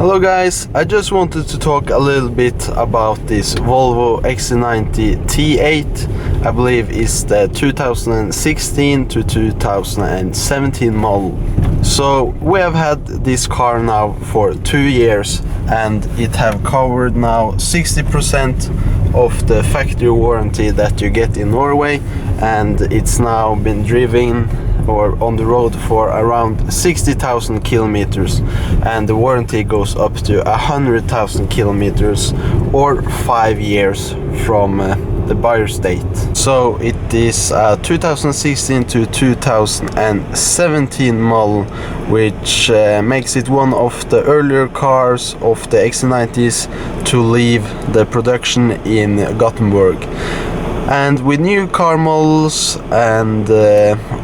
Hello guys, I just wanted to talk a little bit about this Volvo XC90 T8. I believe it's the 2016 to 2017 model. So we have had this car now for 2 years and it have covered now 60% of the factory warranty that you get in Norway, and it's now been driven or on the road for around 60,000 kilometers, and the warranty goes up to 100,000 kilometers or 5 years from the buyer's date. So it is a 2016 to 2017 model, which makes it one of the earlier cars of the XC90s to leave the production in Gothenburg. And with new car models and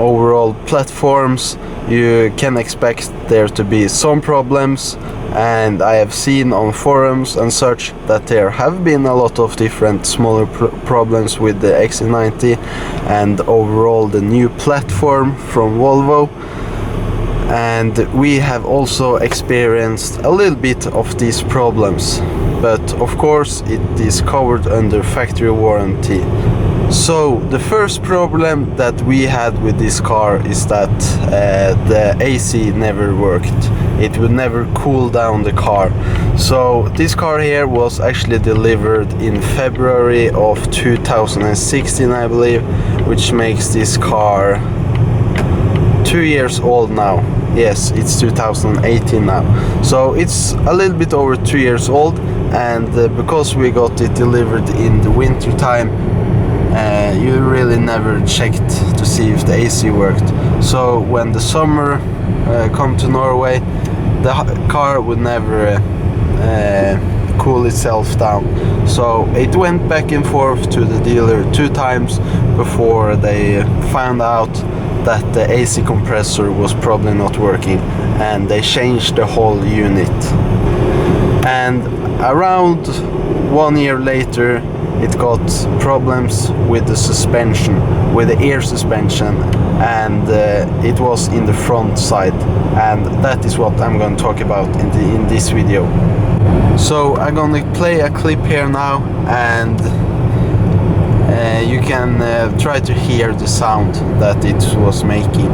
overall platforms, you can expect there to be some problems, and I have seen on forums and such that there have been a lot of different smaller problems with the XC90 and overall the new platform from Volvo. And we have also experienced a little bit of these problems, but of course it is covered under factory warranty. So the first problem that we had with this car is that the AC never worked. It would never cool down the car. So this car here was actually delivered in February of 2016, I believe, which makes this car 2 years old now. Yes, it's 2018 now. So it's a little bit over 2 years old, and because we got it delivered in the winter time, you really never checked to see if the AC worked. So when the summer come to Norway, the car would never cool itself down. So it went back and forth to the dealer 2 times before they found out that the AC compressor was probably not working, and they changed the whole unit. And around 1 year later, it got problems with the suspension, with the air suspension, and it was in the front side, and that is what I'm going to talk about in this video. So I'm going to play a clip here now, and you can try to hear the sound that it was making.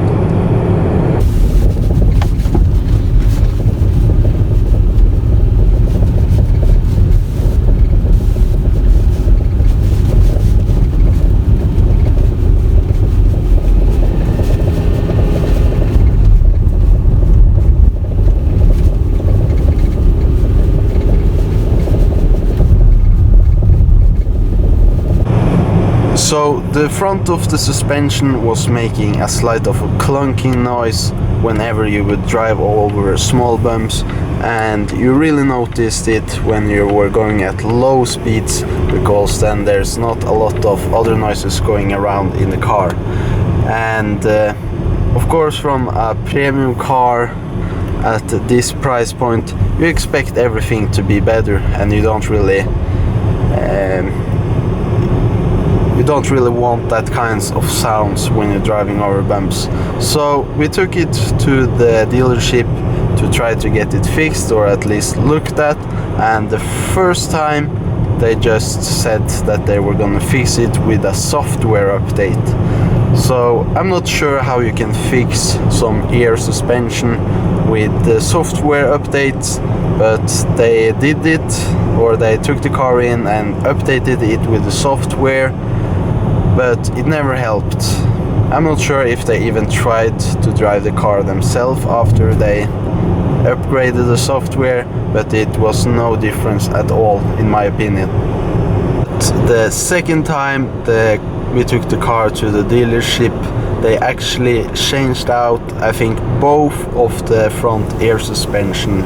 So the front of the suspension was making a slight of a clunking noise whenever you would drive over small bumps, and you really noticed it when you were going at low speeds, because then there's not a lot of other noises going around in the car. And of course, from a premium car at this price point, you expect everything to be better, and you don't really want that kinds of sounds when you're driving over bumps. So we took it to the dealership to try to get it fixed, or at least looked at, and the first time they just said that they were gonna fix it with a software update. So I'm not sure how you can fix some air suspension with the software updates, but they did it, or they took the car in and updated it with the software, but it never helped. I'm not sure if they even tried to drive the car themselves after they upgraded the software, but it was no difference at all, in my opinion. The second time we took the car to the dealership, they actually changed out, I think, both of the front air suspension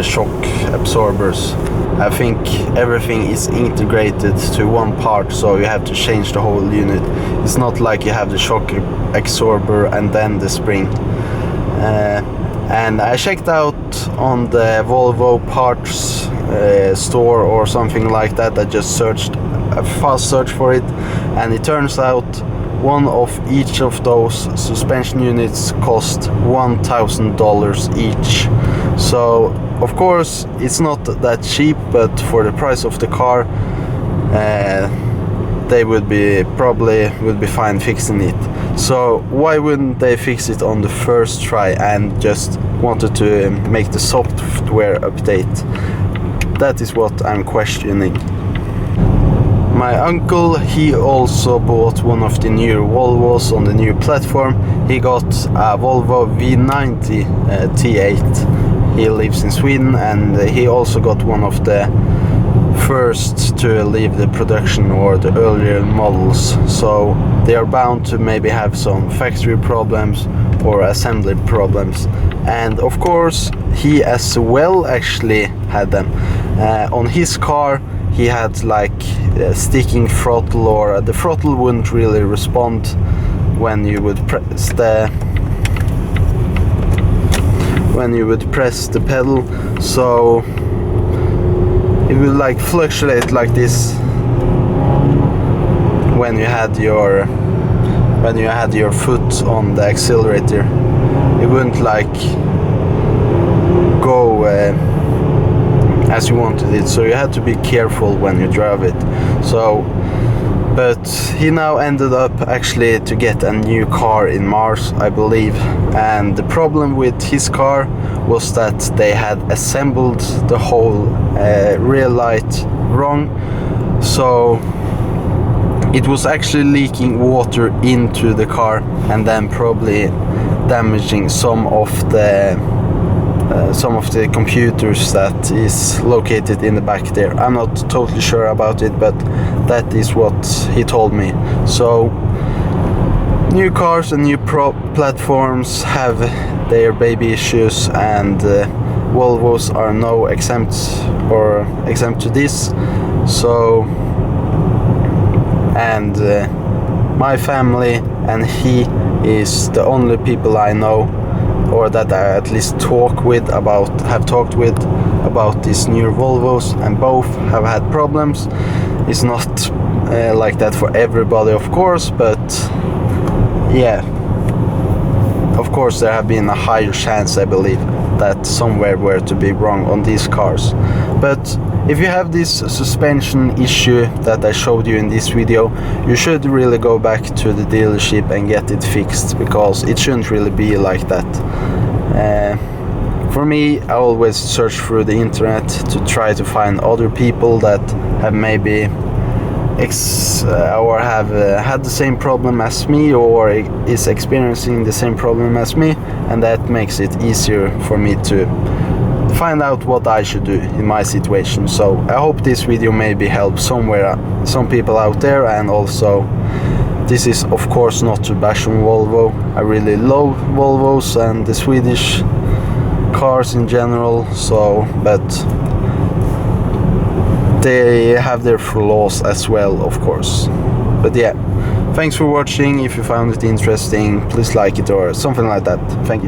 shock absorbers. I think everything is integrated to one part, so you have to change the whole unit. It's not like you have the shock absorber and then the spring. And I checked out on the Volvo parts store or something like that. I just searched a fast search for it, and it turns out one of each of those suspension units cost $1,000 each. So of course it's not that cheap, but for the price of the car, they would be fine fixing it. So why wouldn't they fix it on the first try and just wanted to make the software update? That is what I'm questioning. My uncle, he also bought one of the new Volvos on the new platform. He got a Volvo V90 T8. He lives in Sweden, and he also got one of the first to leave the production, or the earlier models. So they are bound to maybe have some factory problems or assembly problems. And of course he as well actually had them. On his car he had like sticking throttle, or the throttle wouldn't really respond when you would press the pedal, so it will like fluctuate like this when you had your foot on the accelerator. It wouldn't like go as you wanted it, so you had to be careful when you drive it. So but he now ended up actually to get a new car in Mars, I believe, and the problem with his car was that they had assembled the whole rear light wrong, so it was actually leaking water into the car and then probably damaging some of the computers that is located in the back there. I'm not totally sure about it, but that is what he told me. So new cars and new platforms have their baby issues, and Volvos are no exempt to this. So, and my family and he is the only people I know, or that I at least have talked with about these new Volvos, and both have had problems. It's not like that for everybody, of course, but yeah, of course there have been a higher chance, I believe, that somewhere were to be wrong on these cars. But if you have this suspension issue that I showed you in this video, you should really go back to the dealership and get it fixed, because it shouldn't really be like that. For me, I always search through the internet to try to find other people that have maybe or have had the same problem as me, or is experiencing the same problem as me, and that makes it easier for me to find out what I should do in my situation. So I hope this video maybe helps some people out there. And also, this is of course not to bash on Volvo. I really love Volvos and the Swedish cars in general, so but they have their flaws as well, of course. But yeah, thanks for watching. If you found it interesting, please like it or something like that. Thank you.